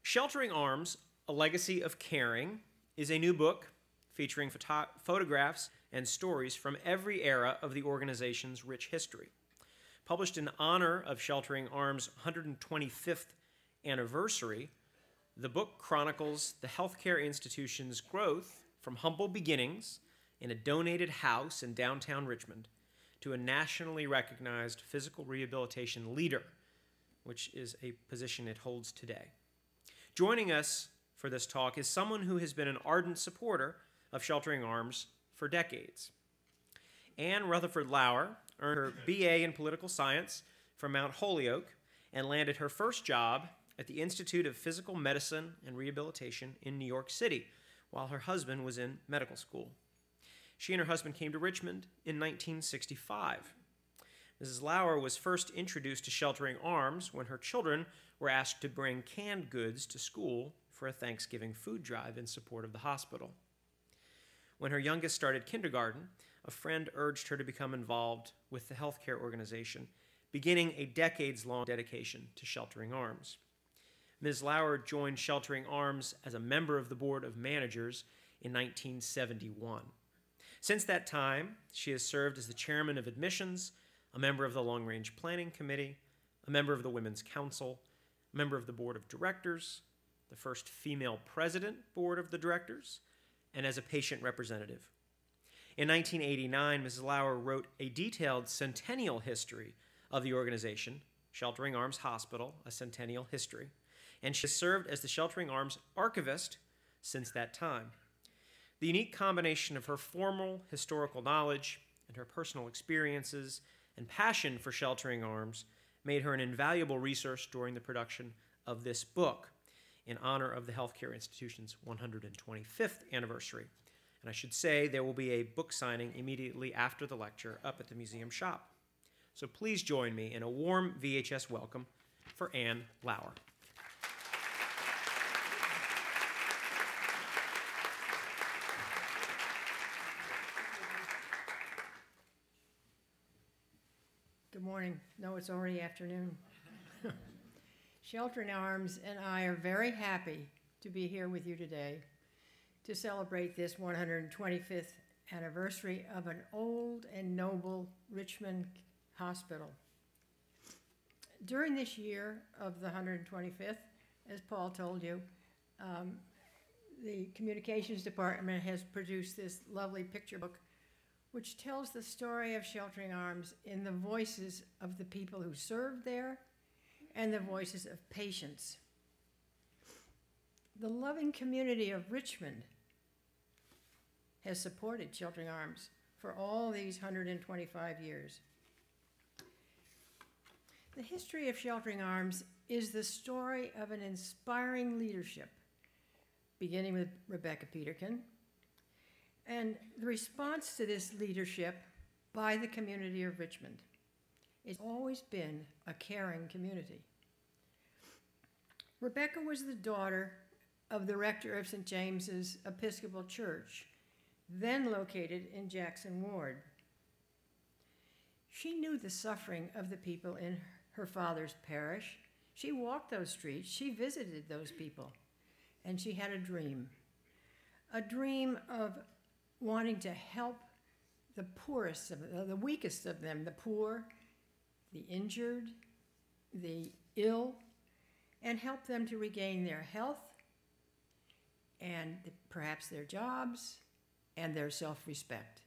Sheltering Arms, A Legacy of Caring, is a new book featuring photographs and stories from every era of the organization's rich history. Published in honor of Sheltering Arms' 125th anniversary, the book chronicles the healthcare institution's growth from humble beginnings in a donated house in downtown Richmond to a nationally recognized physical rehabilitation leader, which is a position it holds today. Joining us for this talk is someone who has been an ardent supporter of Sheltering Arms for decades. Anne Rutherford Lauer earned her BA in political science from Mount Holyoke and landed her first job at the Institute of Physical Medicine and Rehabilitation in New York City while her husband was in medical school. She and her husband came to Richmond in 1965. Mrs. Lauer was first introduced to Sheltering Arms when her children were asked to bring canned goods to school for a Thanksgiving food drive in support of the hospital. When her youngest started kindergarten, a friend urged her to become involved with the healthcare organization, beginning a decades-long dedication to Sheltering Arms. Ms. Lauer joined Sheltering Arms as a member of the Board of Managers in 1971. Since that time, she has served as the chairman of admissions, a member of the Long Range Planning Committee, a member of the Women's Council, a member of the Board of Directors, the first female president board of the directors, and as a patient representative. In 1989, Mrs. Lauer wrote a detailed centennial history of the organization, Sheltering Arms Hospital, A Centennial History, and she has served as the Sheltering Arms archivist since that time. The unique combination of her formal historical knowledge and her personal experiences and passion for Sheltering Arms made her an invaluable resource during the production of this book in honor of the healthcare institution's 125th anniversary. And I should say there will be a book signing immediately after the lecture up at the museum shop. So please join me in a warm VHS welcome for Anne Lauer. Good morning. No, it's already afternoon. Sheltering Arms and I are very happy to be here with you today to celebrate this 125th anniversary of an old and noble Richmond hospital. During this year of the 125th, as Paul told you, the communications department has produced this lovely picture book which tells the story of Sheltering Arms in the voices of the people who served there and the voices of patients. The loving community of Richmond has supported Sheltering Arms for all these 125 years. The history of Sheltering Arms is the story of an inspiring leadership, beginning with Rebecca Peterkin, and the response to this leadership by the community of Richmond. It's always been a caring community. Rebecca was the daughter of the rector of St. James's Episcopal Church, then located in Jackson Ward. She knew the suffering of the people in her father's parish. She walked those streets, she visited those people, and she had a dream of wanting to help the poorest, the weakest of them, the poor, the injured, the ill, and help them to regain their health and perhaps their jobs and their self-respect.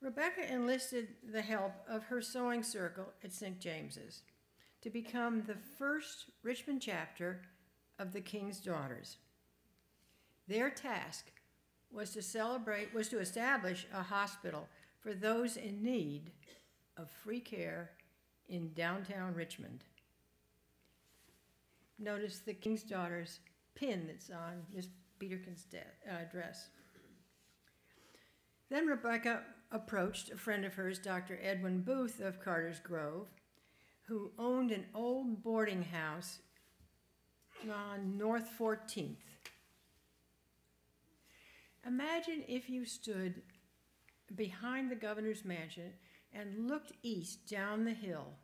Rebecca enlisted the help of her sewing circle at St. James's to become the first Richmond chapter of the King's Daughters. Their task was to establish a hospital for those in need of free care in downtown Richmond. Notice the King's Daughters pin that's on Miss Peterkin's dress. Then Rebecca approached a friend of hers, Dr. Edwin Booth of Carter's Grove, who owned an old boarding house on North 14th. Imagine if you stood behind the governor's mansion and looked east down the hill.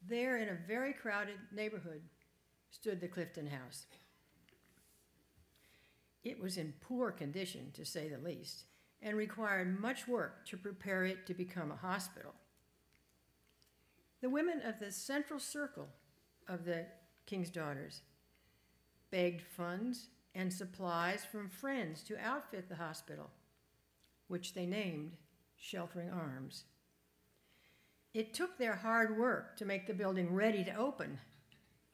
There in a very crowded neighborhood stood the Clifton House. It was in poor condition, to say the least, and required much work to prepare it to become a hospital. The women of the central circle of the King's Daughters begged funds and supplies from friends to outfit the hospital, which they named Sheltering Arms. It took their hard work to make the building ready to open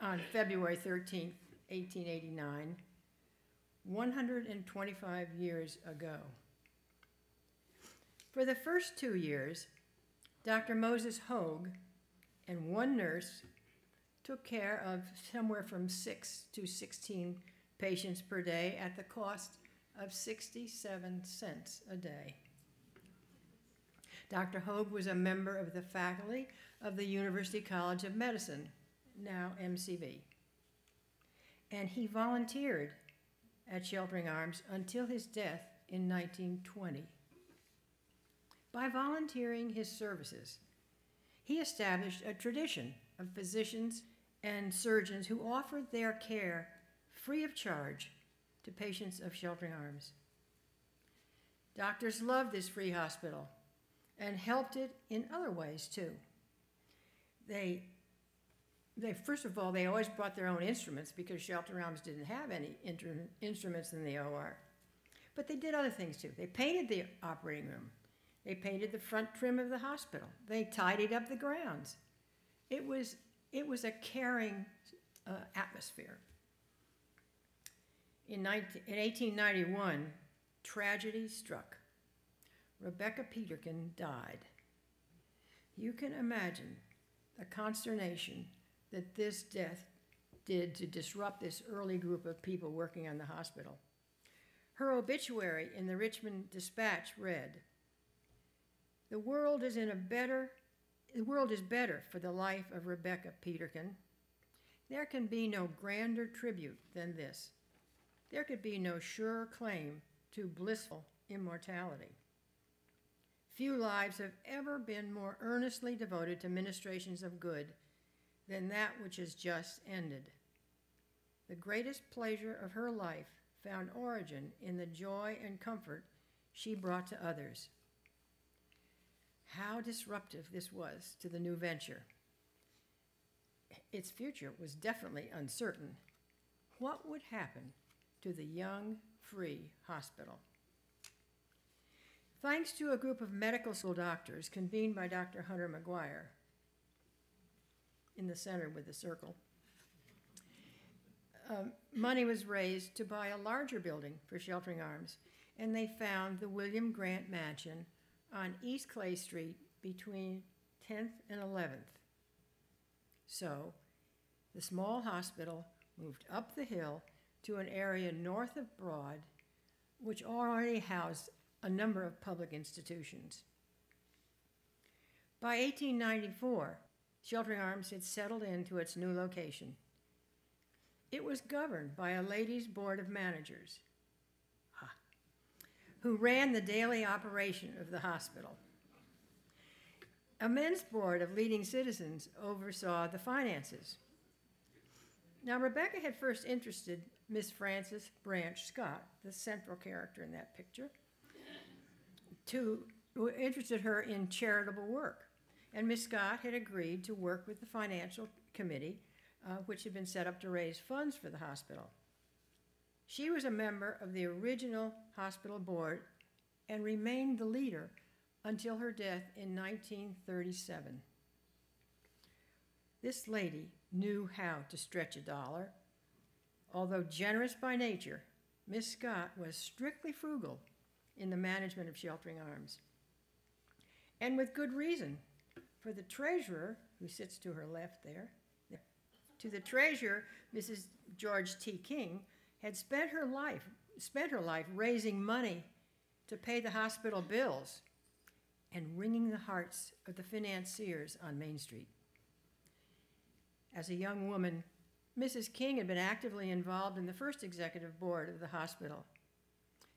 on February 13, 1889, 125 years ago. For the first 2 years, Dr. Moses Hogue and one nurse took care of somewhere from 6 to 16 patients per day at the cost of 67 cents a day. Dr. Hogue was a member of the faculty of the University College of Medicine, now MCV, and he volunteered at Sheltering Arms until his death in 1920. By volunteering his services, he established a tradition of physicians and surgeons who offered their care free of charge to patients of Sheltering Arms. Doctors loved this free hospital and helped it in other ways too. They first of all, they always brought their own instruments because Sheltering Arms didn't have any instruments in the OR. But they did other things too. They painted the operating room. They painted the front trim of the hospital. They tidied up the grounds. It was a caring atmosphere. In 1891, tragedy struck. Rebecca Peterkin died. You can imagine the consternation that this death did to disrupt this early group of people working on the hospital. Her obituary in the Richmond Dispatch read, "The world is better for the life of Rebecca Peterkin. There can be no grander tribute than this. There could be no surer claim to blissful immortality. Few lives have ever been more earnestly devoted to ministrations of good than that which has just ended. The greatest pleasure of her life found origin in the joy and comfort she brought to others." How disruptive this was to the new venture. Its future was definitely uncertain. What would happen to the young, free hospital? Thanks to a group of medical school doctors convened by Dr. Hunter McGuire, in the center with the circle, money was raised to buy a larger building for Sheltering Arms, and they found the William Grant Mansion on East Clay Street between 10th and 11th. So, the small hospital moved up the hill to an area north of Broad, which already housed a number of public institutions. By 1894, Sheltering Arms had settled into its new location. It was governed by a ladies' board of managers who ran the daily operation of the hospital. A men's board of leading citizens oversaw the finances. Now, Rebecca had first interested Miss Frances Branch Scott, the central character in that picture, who interested her in charitable work. And Miss Scott had agreed to work with the financial committee, which had been set up to raise funds for the hospital. She was a member of the original hospital board and remained the leader until her death in 1937. This lady knew how to stretch a dollar. Although generous by nature, Miss Scott was strictly frugal in the management of Sheltering Arms. And with good reason, for the treasurer, who sits to her left there, to the treasurer, Mrs. George T. King, had spent her life raising money to pay the hospital bills and wringing the hearts of the financiers on Main Street. As a young woman, Mrs. King had been actively involved in the first executive board of the hospital,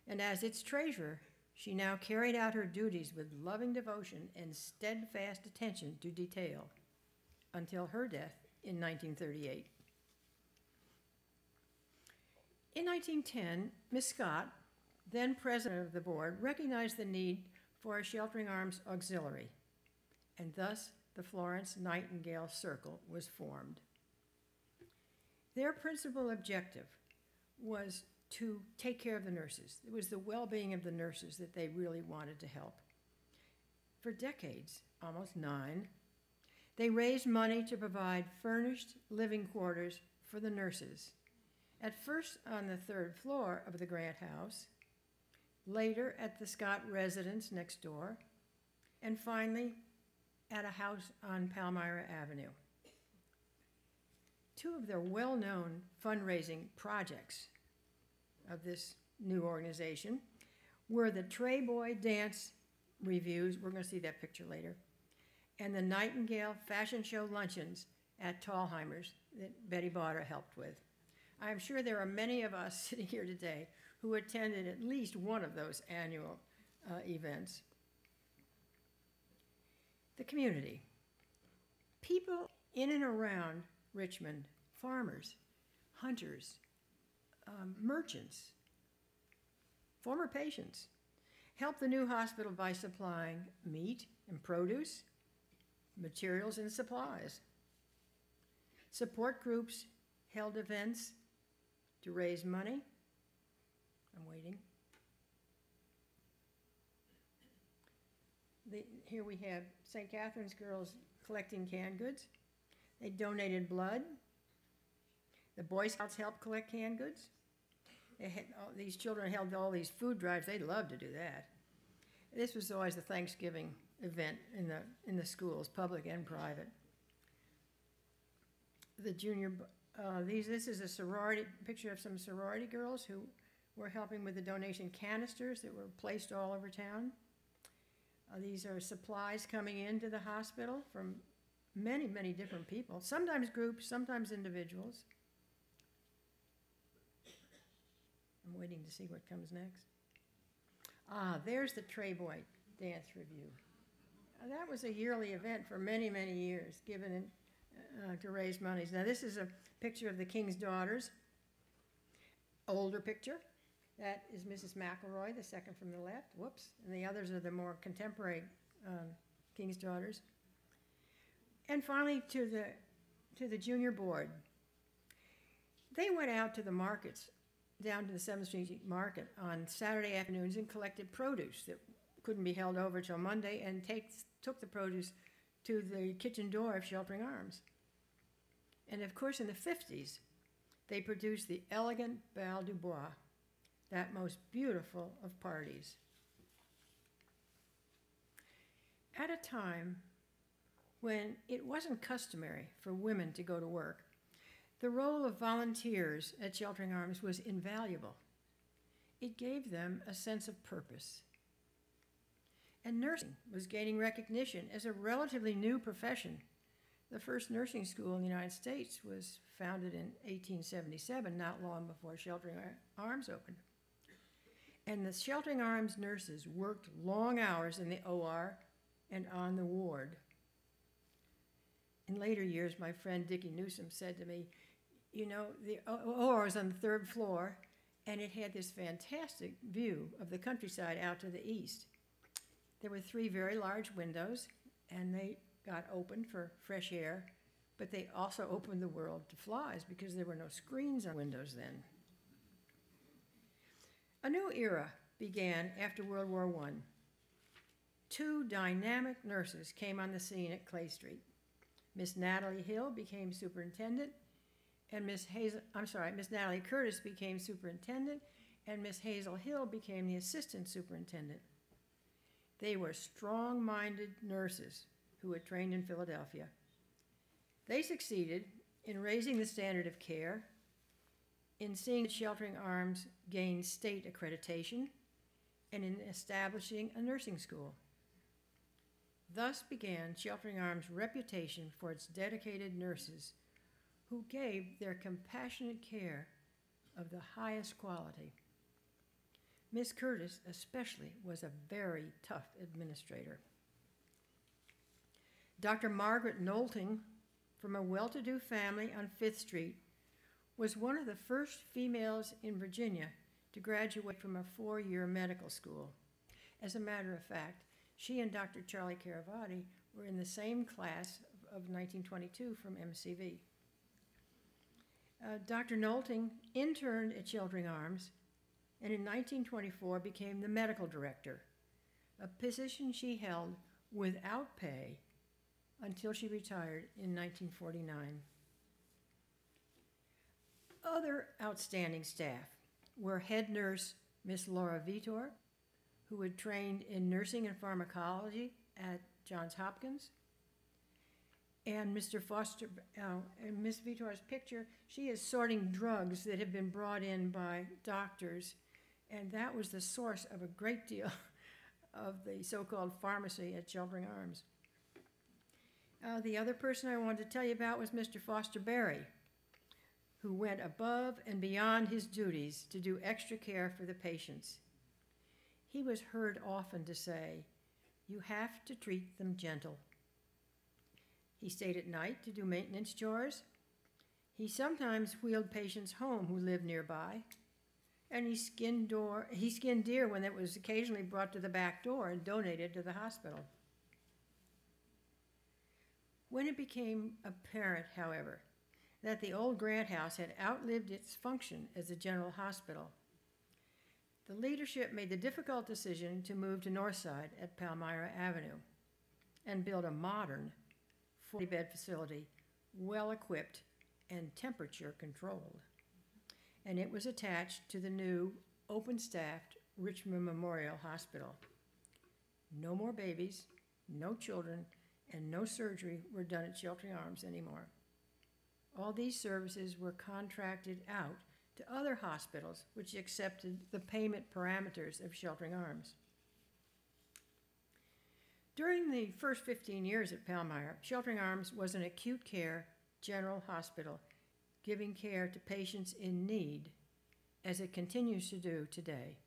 and as its treasurer, she now carried out her duties with loving devotion and steadfast attention to detail until her death in 1938. In 1910, Miss Scott, then president of the board, recognized the need for a Sheltering Arms auxiliary, and thus the Florence Nightingale Circle was formed. Their principal objective was to take care of the nurses. It was the well-being of the nurses that they really wanted to help. For decades, almost 9, they raised money to provide furnished living quarters for the nurses, at first on the 3rd floor of the Grant House, later at the Scott residence next door, and finally at a house on Palmyra Avenue. 2 of their well-known fundraising projects of this new organization were the Trayboy Dance Revues, we're going to see that picture later, and the Nightingale Fashion Show luncheons at Tallheimer's that Betty Botter helped with. I'm sure there are many of us sitting here today who attended at least one of those annual events. The community. People in and around Richmond, farmers, hunters, merchants, former patients, helped the new hospital by supplying meat and produce, materials and supplies. Support groups held events to raise money. I'm waiting. Here we have St. Catherine's girls collecting canned goods. They donated blood. The Boy Scouts helped collect canned goods. These children held all these food drives. They loved to do that. This was always the Thanksgiving event in the schools, public and private. The junior, this is a sorority, picture of some sorority girls who were helping with the donation canisters that were placed all over town. These are supplies coming into the hospital from many, many different people, sometimes groups, sometimes individuals. I'm waiting to see what comes next. There's the Trayboy Dance Revue. That was a yearly event for many, many years, given to raise monies. Now this is a picture of the King's Daughters, older picture. That is Mrs. McElroy, the second from the left. Whoops. And the others are the more contemporary King's Daughters. And finally, to the junior board. They went out to the markets, down to the 7th Street Market on Saturday afternoons and collected produce that couldn't be held over till Monday, and took the produce to the kitchen door of Sheltering Arms. And of course, in the 50s, they produced the elegant Bal du Bois, that most beautiful of parties. At a time when it wasn't customary for women to go to work, the role of volunteers at Sheltering Arms was invaluable. It gave them a sense of purpose. And nursing was gaining recognition as a relatively new profession. The first nursing school in the United States was founded in 1877, not long before Sheltering Arms opened. And the Sheltering Arms nurses worked long hours in the OR and on the ward. In later years, my friend Dickie Newsom said to me, you know, the OR was on the 3rd floor, and it had this fantastic view of the countryside out to the east. There were 3 very large windows, and they got opened for fresh air, but they also opened the world to flies because there were no screens on windows then. A new era began after World War I. 2 dynamic nurses came on the scene at Clay Street. Miss Natalie Hill became superintendent, and Miss Natalie Curtis became superintendent, and Miss Hazel Hill became the assistant superintendent. They were strong-minded nurses who had trained in Philadelphia. They succeeded in raising the standard of care, in seeing Sheltering Arms gain state accreditation, and in establishing a nursing school. Thus began Sheltering Arms' reputation for its dedicated nurses who gave their compassionate care of the highest quality. Miss Curtis especially was a very tough administrator. Dr. Margaret Knowlton, from a well-to-do family on 5th Street, was one of the first females in Virginia to graduate from a 4-year medical school. As a matter of fact, she and Dr. Charlie Caravati were in the same class of 1922 from MCV. Dr. Knowlton interned at Chiltern Arms and in 1924 became the medical director, a position she held without pay until she retired in 1949. Other outstanding staff were head nurse Miss Laura Vitor, who had trained in nursing and pharmacology at Johns Hopkins, and Mr. Foster, in Miss Vitor's picture, she is sorting drugs that have been brought in by doctors, and that was the source of a great deal of the so-called pharmacy at Chiltern Arms. The other person I wanted to tell you about was Mr. Foster Berry, who went above and beyond his duties to do extra care for the patients. He was heard often to say, "You have to treat them gentle." He stayed at night to do maintenance chores. He sometimes wheeled patients home who lived nearby, and he skinned deer when it was occasionally brought to the back door and donated to the hospital. When it became apparent, however, that the old Grant House had outlived its function as a general hospital, the leadership made the difficult decision to move to Northside at Palmyra Avenue and build a modern 40-bed facility, well-equipped and temperature-controlled. And it was attached to the new, open-staffed Richmond Memorial Hospital. No more babies, no children, and no surgery were done at Chiltern Arms anymore. All these services were contracted out to other hospitals which accepted the payment parameters of Chiltern Arms. During the first 15 years at Palmyra, Chiltern Arms was an acute care general hospital, giving care to patients in need, as it continues to do today.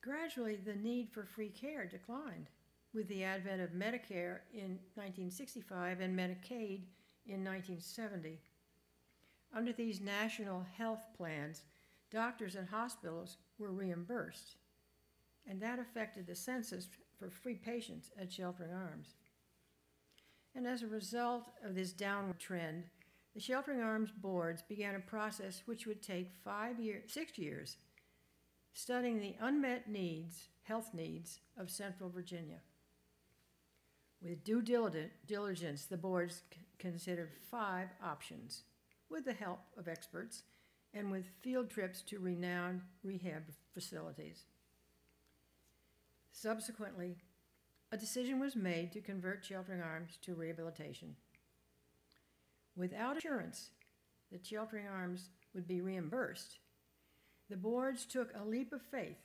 Gradually, the need for free care declined with the advent of Medicare in 1965 and Medicaid in 1970. Under these national health plans, doctors and hospitals were reimbursed, and that affected the census for free patients at Chiltern Arms. And as a result of this downward trend, the Chiltern Arms boards began a process which would take 6 years, studying the unmet needs, health needs of Central Virginia. With due diligence, the boards considered 5 options, with the help of experts and with field trips to renowned rehab facilities. Subsequently, a decision was made to convert Chiltern Arms to rehabilitation. Without assurance that Chiltern Arms would be reimbursed, the boards took a leap of faith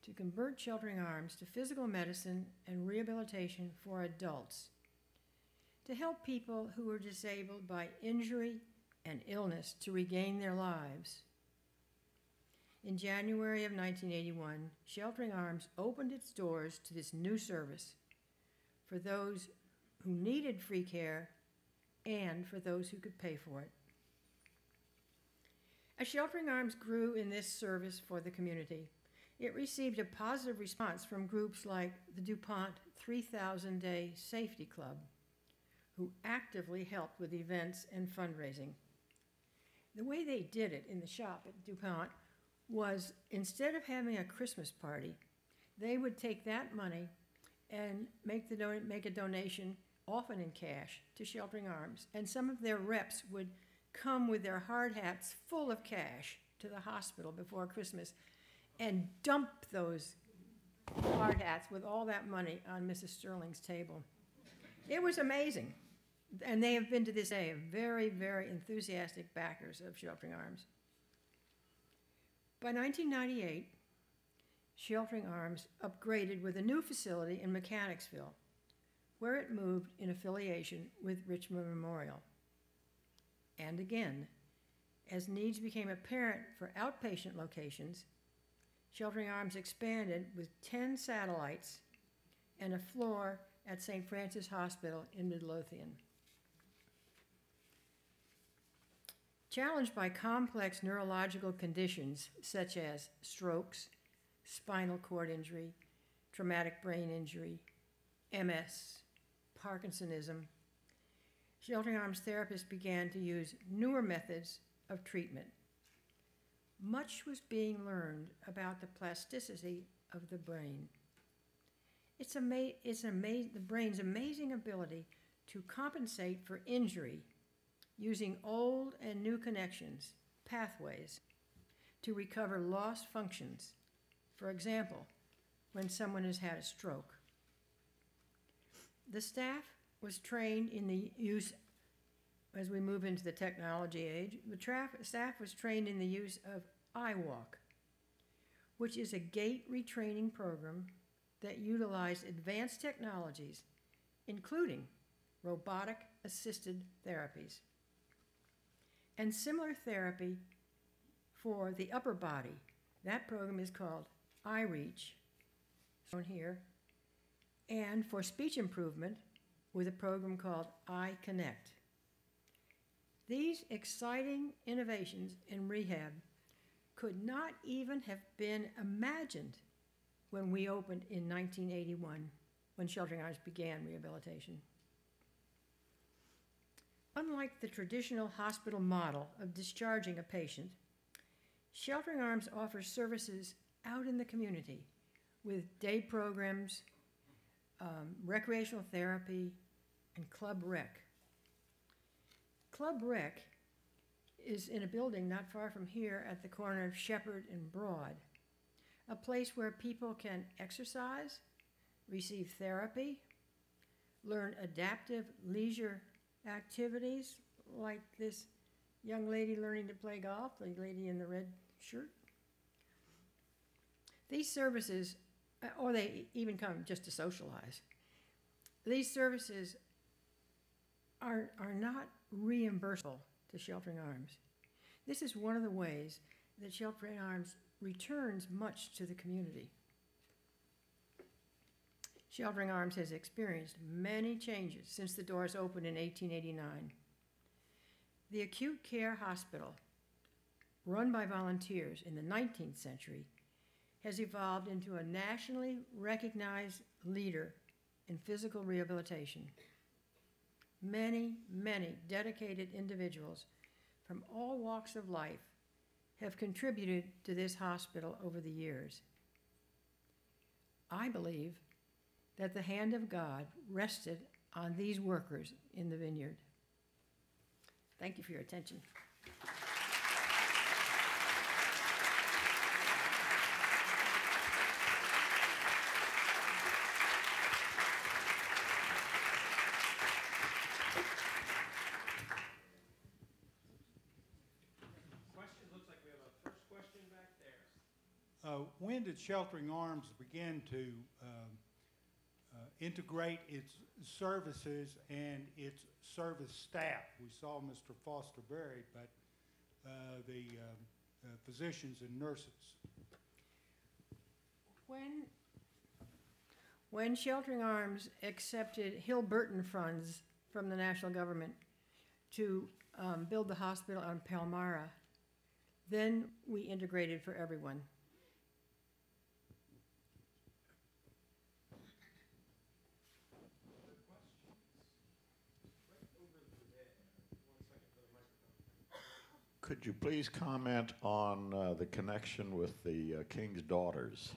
to convert Chiltern Arms to physical medicine and rehabilitation for adults, to help people who were disabled by injury and illness to regain their lives. In January of 1981, Chiltern Arms opened its doors to this new service for those who needed free care and for those who could pay for it. As Chiltern Arms grew in this service for the community, it received a positive response from groups like the DuPont 3,000 Day Safety Club, who actively helped with events and fundraising. The way they did it in the shop at DuPont was, instead of having a Christmas party, they would take that money and make a donation, often in cash, to Chiltern Arms. And some of their reps would come with their hard hats full of cash to the hospital before Christmas and dump those hard hats with all that money on Mrs. Sterling's table. It was amazing. And they have been to this day very, very enthusiastic backers of Chiltern Arms. By 1998, Chiltern Arms upgraded with a new facility in Mechanicsville, where it moved in affiliation with Richmond Memorial. And again, as needs became apparent for outpatient locations, Chiltern Arms expanded with 10 satellites and a floor at St. Francis Hospital in Midlothian. Challenged by complex neurological conditions such as strokes, spinal cord injury, traumatic brain injury, MS, Parkinsonism, Sheltering Arms therapists began to use newer methods of treatment. Much was being learned about the plasticity of the brain. The brain's amazing ability to compensate for injury using old and new connections, pathways, to recover lost functions. For example, when someone has had a stroke. The staff was trained in the use, as we move into the technology age, staff was trained in the use of iWalk, which is a gait retraining program that utilized advanced technologies, including robotic-assisted therapies, and similar therapy for the upper body. That program is called iReach, shown here, and for speech improvement with a program called iConnect. These exciting innovations in rehab could not even have been imagined when we opened in 1981, when Sheltering Arms began rehabilitation. Unlike the traditional hospital model of discharging a patient, Sheltering Arms offers services out in the community with day programs, recreational therapy, and Club Rec. Club Rec is in a building not far from here at the corner of Shepherd and Broad, a place where people can exercise, receive therapy, learn adaptive leisure activities like this young lady learning to play golf, the lady in the red shirt. These services, or they even come just to socialize, these services are not reimbursable to Sheltering Arms. This is one of the ways that Sheltering Arms returns much to the community. Sheltering Arms has experienced many changes since the doors opened in 1889. The acute care hospital, run by volunteers in the 19th century, has evolved into a nationally recognized leader in physical rehabilitation. Many, many dedicated individuals from all walks of life have contributed to this hospital over the years. I believe that the hand of God rested on these workers in the vineyard. Thank you for your attention. Looks like we have a first question back there. When did Sheltering Arms begin to integrate its services and its service staff? We saw Mr. Foster Berry, but the physicians and nurses. When Sheltering Arms accepted Hill Burton funds from the national government to build the hospital on Palmyra, then we integrated for everyone. Could you please comment on the connection with the King's Daughters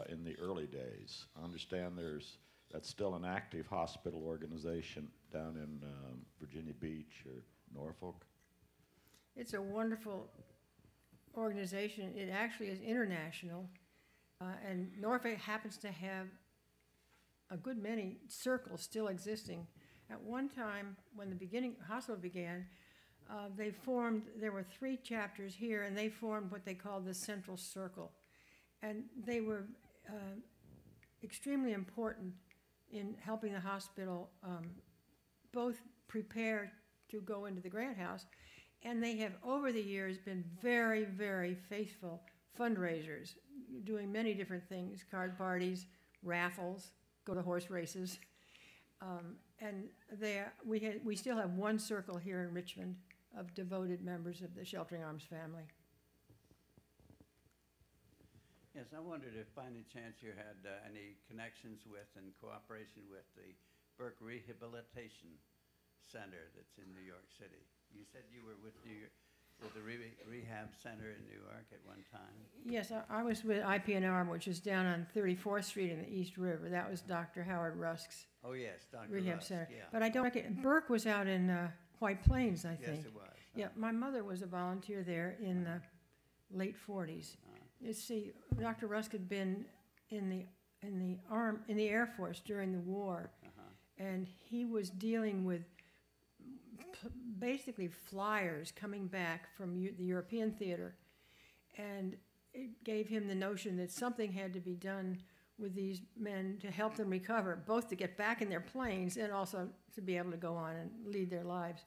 in the early days? I understand that's still an active hospital organization down in Virginia Beach or Norfolk. It's a wonderful organization. It actually is international, and Norfolk happens to have a good many circles still existing. At one time, when the hospital began, there were 3 chapters here, and they formed what they called the Central Circle. And they were extremely important in helping the hospital both prepare to go into the Grant House, and they have, over the years, been very, very faithful fundraisers, doing many different things, card parties, raffles, go to horse races. And we still have one circle here in Richmond of devoted members of the Sheltering Arms family. Yes, I wondered if by any chance you had any connections with and cooperation with the Burke Rehabilitation Center that's in New York City. You said you were with the Rehab Center in New York at one time. Yes, I was with IPNR, which is down on 34th Street in the East River. That was Dr. Howard Rusk's Oh, yes, Dr. Rehab Rusk, Center. yeah. But I don't reckon, Burke was out in White Plains, I think. Yes, it was. Yeah, my mother was a volunteer there in the late 40s. You see, Dr. Rusk had been in the Air Force during the war, and he was dealing with basically flyers coming back from the European theater, and it gave him the notion that something had to be done with these men to help them recover, both to get back in their planes and also to be able to go on and lead their lives.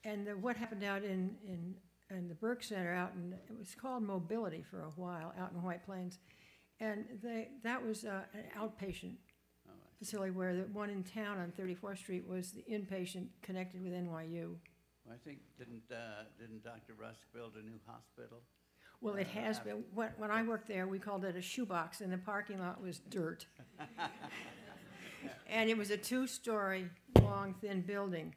And what happened out in the Burke Center it was called Mobility for a while, out in White Plains. And that was an outpatient facility, where the one in town on 34th Street was the inpatient connected with NYU. Well, I think, didn't Dr. Rusk build a new hospital? Well, it has been. When I worked there, we called it a shoebox, and the parking lot was dirt. And it was a 2-story, long, thin building.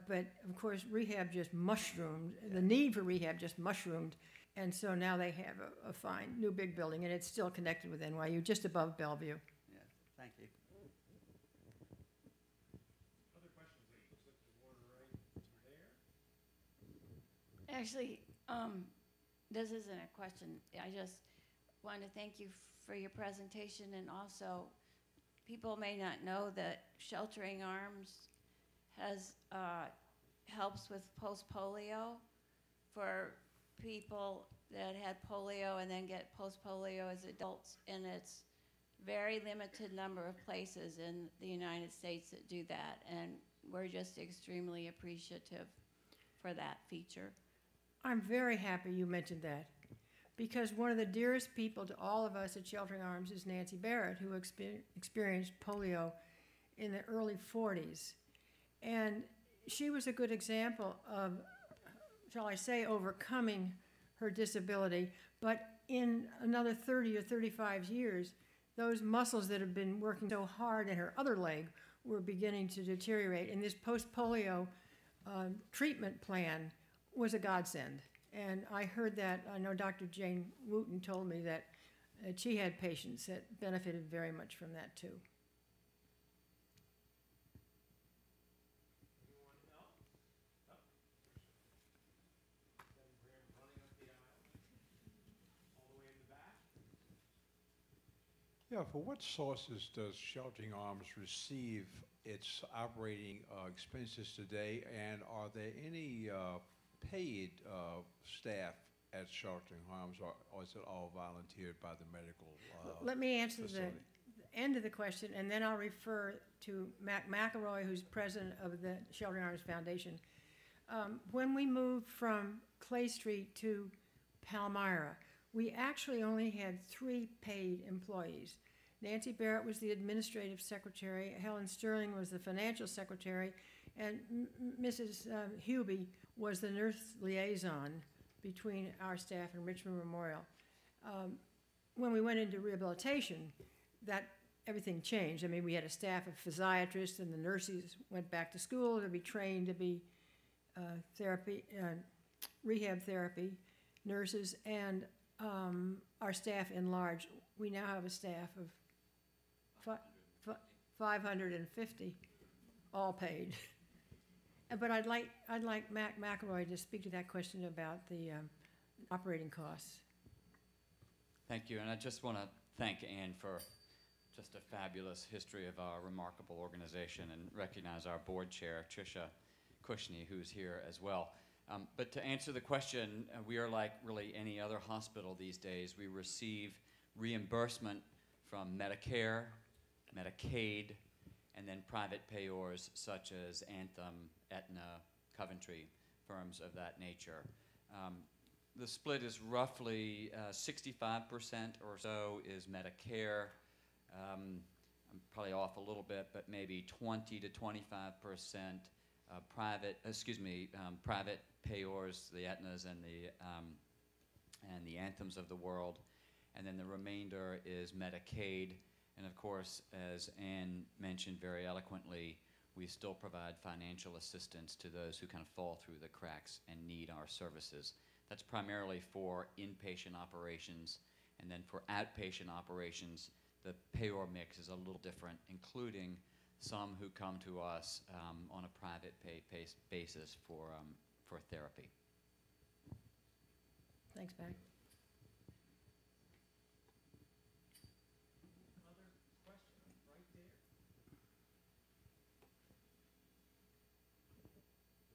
But, of course, rehab just mushroomed. The need for rehab just mushroomed. And so now they have a fine new big building, and it's still connected with NYU, just above Bellevue. Yes, thank you. Other questions, ladies? Look to one right there. Actually, this isn't a question. I just want to thank you for your presentation, and also people may not know that Sheltering Arms has helps with post-polio for people that had polio and then get post-polio as adults, and it's very limited number of places in the United States that do that, and we're just extremely appreciative for that feature. I'm very happy you mentioned that, because one of the dearest people to all of us at Sheltering Arms is Nancy Barrett, who experienced polio in the early 40s. And she was a good example of, shall I say, overcoming her disability. But in another 30 or 35 years, those muscles that had been working so hard in her other leg were beginning to deteriorate. And this post-polio treatment plan was a godsend. And I heard that, I know Dr. Jane Wooten told me that she had patients that benefited very much from that too. Anyone else? Oh. Then we're running up the aisle. All the way in the back. Yeah, for what sources does Sheltering Arms receive its operating expenses today, and are there any paid staff at Sheltering Arms, or is it all volunteered by the medical Let me answer facility? the end of the question, and then I'll refer to Mac McElroy, who's president of the Sheltering Arms Foundation. When we moved from Clay Street to Palmyra, we actually only had 3 paid employees. Nancy Barrett was the administrative secretary, Helen Sterling was the financial secretary, and Mrs. Hubie was the nurse liaison between our staff and Richmond Memorial. When we went into rehabilitation, everything changed. I mean, we had a staff of physiatrists, and the nurses went back to school to be trained to be rehab therapy nurses, and our staff enlarged. We now have a staff of 550, all paid. But I'd like Mac McElroy to speak to that question about the operating costs. Thank you, and I just want to thank Anne for just a fabulous history of our remarkable organization, and recognize our board chair, Tricia Cushney, who's here as well. But to answer the question, we are like really any other hospital these days. We receive reimbursement from Medicare, Medicaid, and then private payors such as Anthem, Aetna, Coventry, firms of that nature. The split is roughly 65% or so is Medicare. I'm probably off a little bit, but maybe 20 to 25% private payors, the Aetnas and the Anthems of the world. And then the remainder is Medicaid. And of course, as Anne mentioned very eloquently, we still provide financial assistance to those who kind of fall through the cracks and need our services. That's primarily for inpatient operations, and then for outpatient operations, the payor mix is a little different, including some who come to us on a private pay basis for therapy. Thanks, Beck.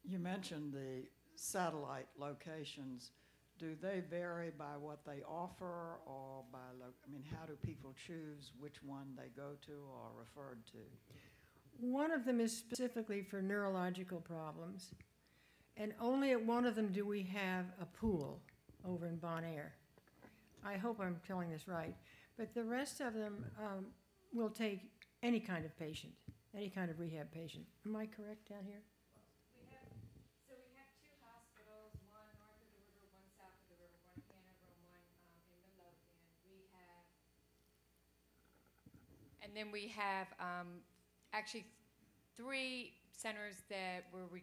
You mentioned the satellite locations. Do they vary by what they offer, or by, I mean, how do people choose which one they go to or are referred to? One of them is specifically for neurological problems, and only at one of them do we have a pool over in Bon Air. I hope I'm telling this right, but the rest of them will take any kind of patient, any kind of rehab patient. Am I correct down here? We have two hospitals, one north of the river, one south of the river, one Hanover and one in Midlothian. And then we have actually 3 centers that where we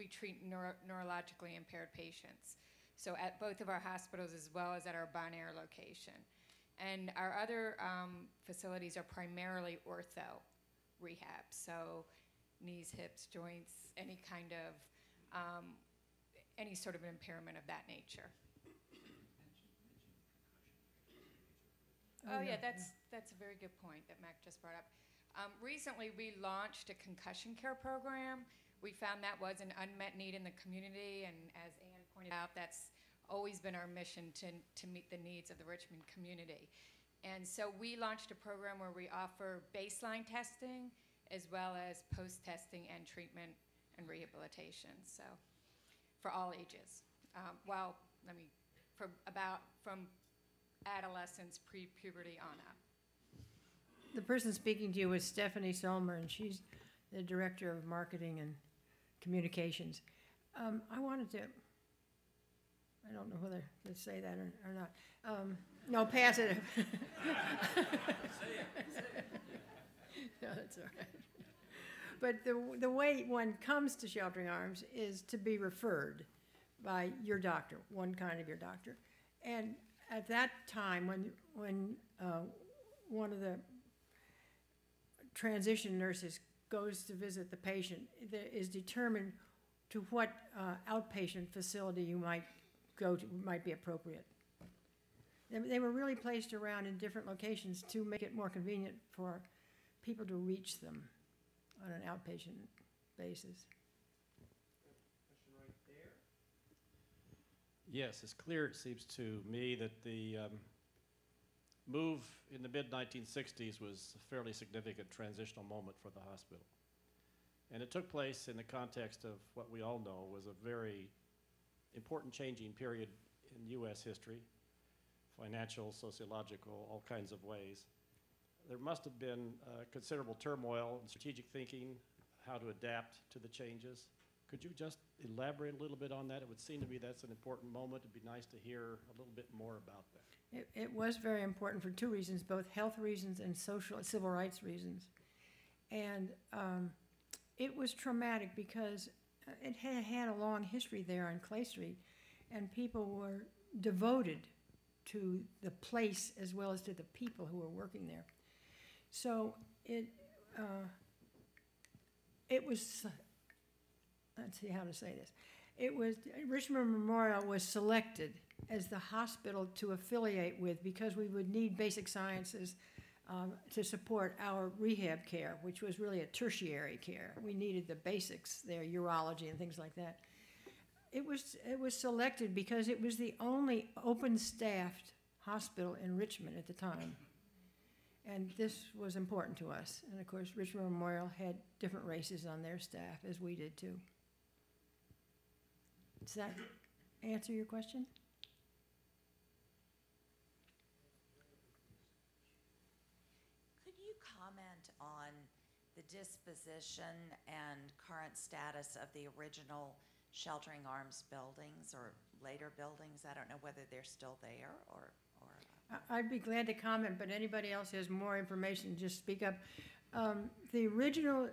treat neurologically impaired patients. So at both of our hospitals, as well as at our Bon Air location. And our other facilities are primarily ortho rehab, so knees, hips, joints, any kind of, any sort of impairment of that nature. Oh yeah, that's a very good point that Mac just brought up. Recently, we launched a concussion care program. We found that was an unmet need in the community, and as Anne pointed out, that's always been our mission to meet the needs of the Richmond community. And so we launched a program where we offer baseline testing as well as post-testing and treatment and rehabilitation, so for all ages. From adolescence, pre-puberty on up. The person speaking to you was Stephanie Solmer, and she's the Director of Marketing and Communications. I wanted to, I don't know whether to say that or not. No, pass it. No, that's all right. But the way one comes to Sheltering Arms is to be referred by your doctor, one kind of your doctor. And at that time, when one of the transition nurses goes to visit the patient, it is determined to what outpatient facility you might go to, might be appropriate. They were really placed around in different locations to make it more convenient for people to reach them on an outpatient basis. Question right there. Yes, it's clear, it seems to me, that the move in the mid-1960s was a fairly significant transitional moment for the hospital. And it took place in the context of what we all know was a very important changing period in U.S. history, financial, sociological, all kinds of ways. There must have been considerable turmoil and strategic thinking, how to adapt to the changes. Could you just elaborate a little bit on that? It would seem to me that's an important moment. It'd be nice to hear a little bit more about that. It was very important for 2 reasons, both health reasons and civil rights reasons. And it was traumatic because it had a long history there on Clay Street, and people were devoted to the place as well as to the people who were working there. So it was, let's see how to say this. It was, Richmond Memorial was selected as the hospital to affiliate with because we would need basic sciences to support our rehab care, which was really a tertiary care. We needed the basics there, urology and things like that. It was selected because it was the only open-staffed hospital in Richmond at the time. And this was important to us. And of course, Richmond Memorial had different races on their staff, as we did too. Does that answer your question? Could you comment on the disposition and current status of the original Sheltering Arms buildings or later buildings. I don't know whether they're still there or I'd be glad to comment, but anybody else has more information, just speak up. The original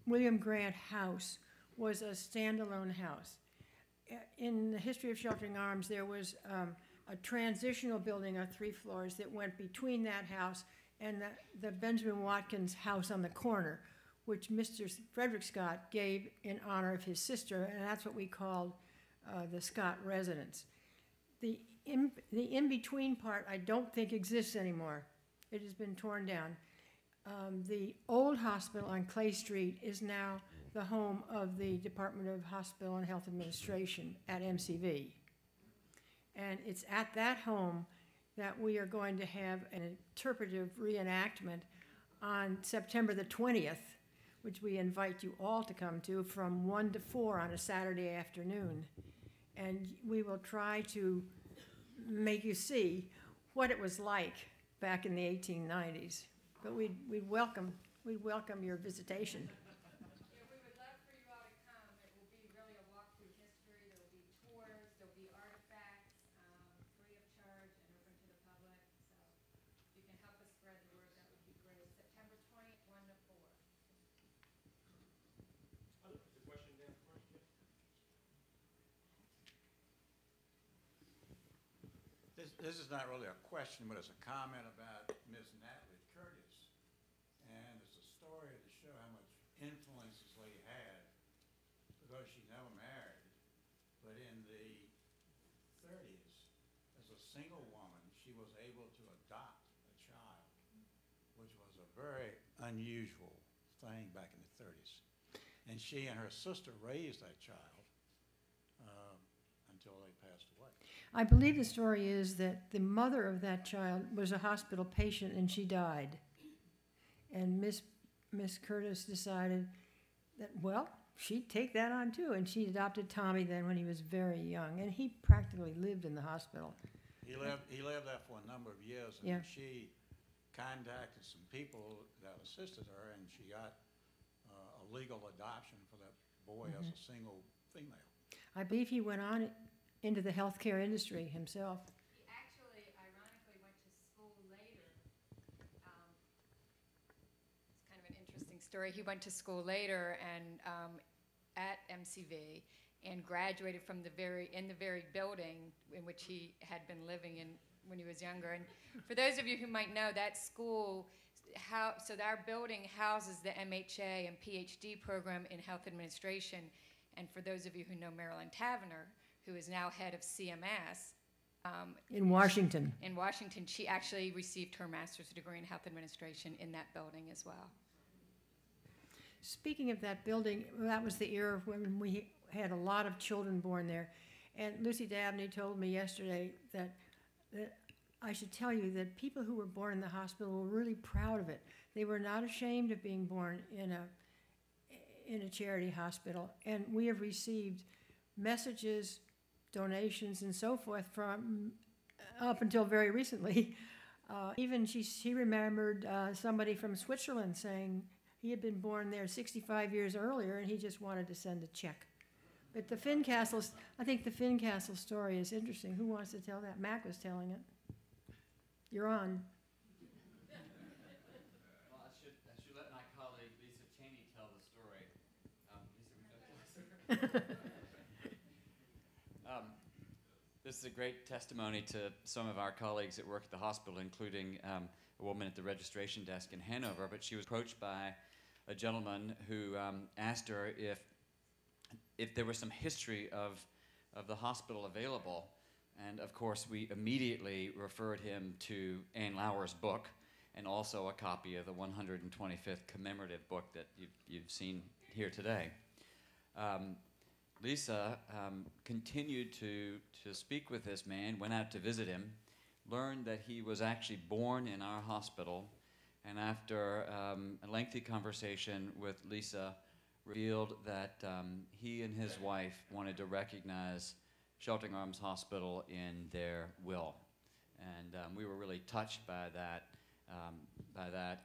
William Grant House was a standalone house. In the history of Sheltering Arms, there was a transitional building of 3 floors that went between that house and the Benjamin Watkins house on the corner, which Mr. Frederick Scott gave in honor of his sister, and that's what we called the Scott residence. The in-between part I don't think exists anymore. It has been torn down. The old hospital on Clay Street is now the home of the Department of Hospital and Health Administration at MCV. And it's at that home that we are going to have an interpretive reenactment on September the 20th, which we invite you all to come to from 1 to 4 on a Saturday afternoon. And we will try to make you see what it was like back in the 1890s. But we'd welcome your visitation. Yeah, we would love for you all to come. It will be really a walk through history. There will be tours. There will be artifacts, free of charge and open to the public. So if you can help us spread the word, that would be great. September 20th, 1 to 4. This is not really a question, but it's a comment about Miss Natalie Curtis. And it's a story to show how much influence this lady had, because she never married. But in the 30s, as a single woman, she was able to adopt a child, which was a very unusual thing back in the 30s. And she and her sister raised that child until they passed away. I believe the story is that the mother of that child was a hospital patient and she died. And Miss Curtis decided that, well, she'd take that on too. And she adopted Tommy then when he was very young. And he practically lived in the hospital. He lived there for a number of years, and Yeah. she contacted some people that assisted her, and she got a legal adoption for that boy as a single female. I believe he went on into the healthcare industry himself. He actually, ironically, went to school later. It's kind of an interesting story. He went to school later and at MCV and graduated from in the very building in which he had been living in when he was younger. And for those of you who might know, that school, so our building houses the MHA and PhD program in health administration. And for those of you who know Marilyn Tavener, who is now head of CMS. In Washington. In Washington, she actually received her master's degree in health administration in that building as well. Speaking of that building, that was the era when we had a lot of children born there. And Lucy Dabney told me yesterday that I should tell you that people who were born in the hospital were really proud of it. They were not ashamed of being born in a charity hospital. And we have received messages, donations, and so forth from up until very recently. Even she remembered somebody from Switzerland saying he had been born there 65 years earlier and he just wanted to send a check. But the I think the Fincastle story is interesting. Who wants to tell that? Mac was telling it. You're on. Well, I should let my colleague Lisa Cheney tell the story. Lisa, would you like to listen? This is a great testimony to some of our colleagues that work at the hospital, including a woman at the registration desk in Hanover. But she was approached by a gentleman who asked her if there was some history of the hospital available. And of course, we immediately referred him to Ann Lauer's book, and also a copy of the 125th commemorative book that you've seen here today. Lisa continued to speak with this man, went out to visit him, learned that he was actually born in our hospital, and after a lengthy conversation with Lisa, revealed that he and his wife wanted to recognize Sheltering Arms Hospital in their will. And we were really touched by that,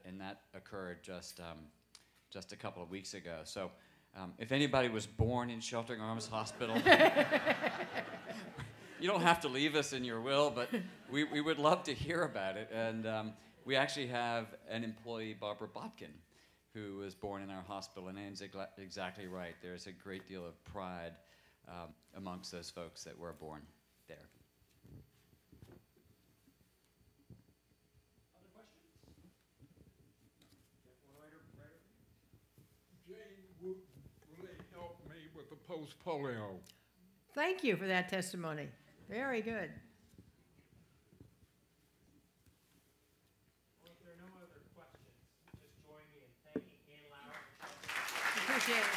and that occurred just a couple of weeks ago. So If anybody was born in Sheltering Arms Hospital, you don't have to leave us in your will, but we would love to hear about it. And we actually have an employee, Barbara Botkin, who was born in our hospital, and Anne's exactly right. There's a great deal of pride amongst those folks that were born there. Other questions? Jane, will they help me with the post-polio? Thank you for that testimony. Very good. Well, if there are no other questions, just join me in thanking Anne Lauer. Appreciate it.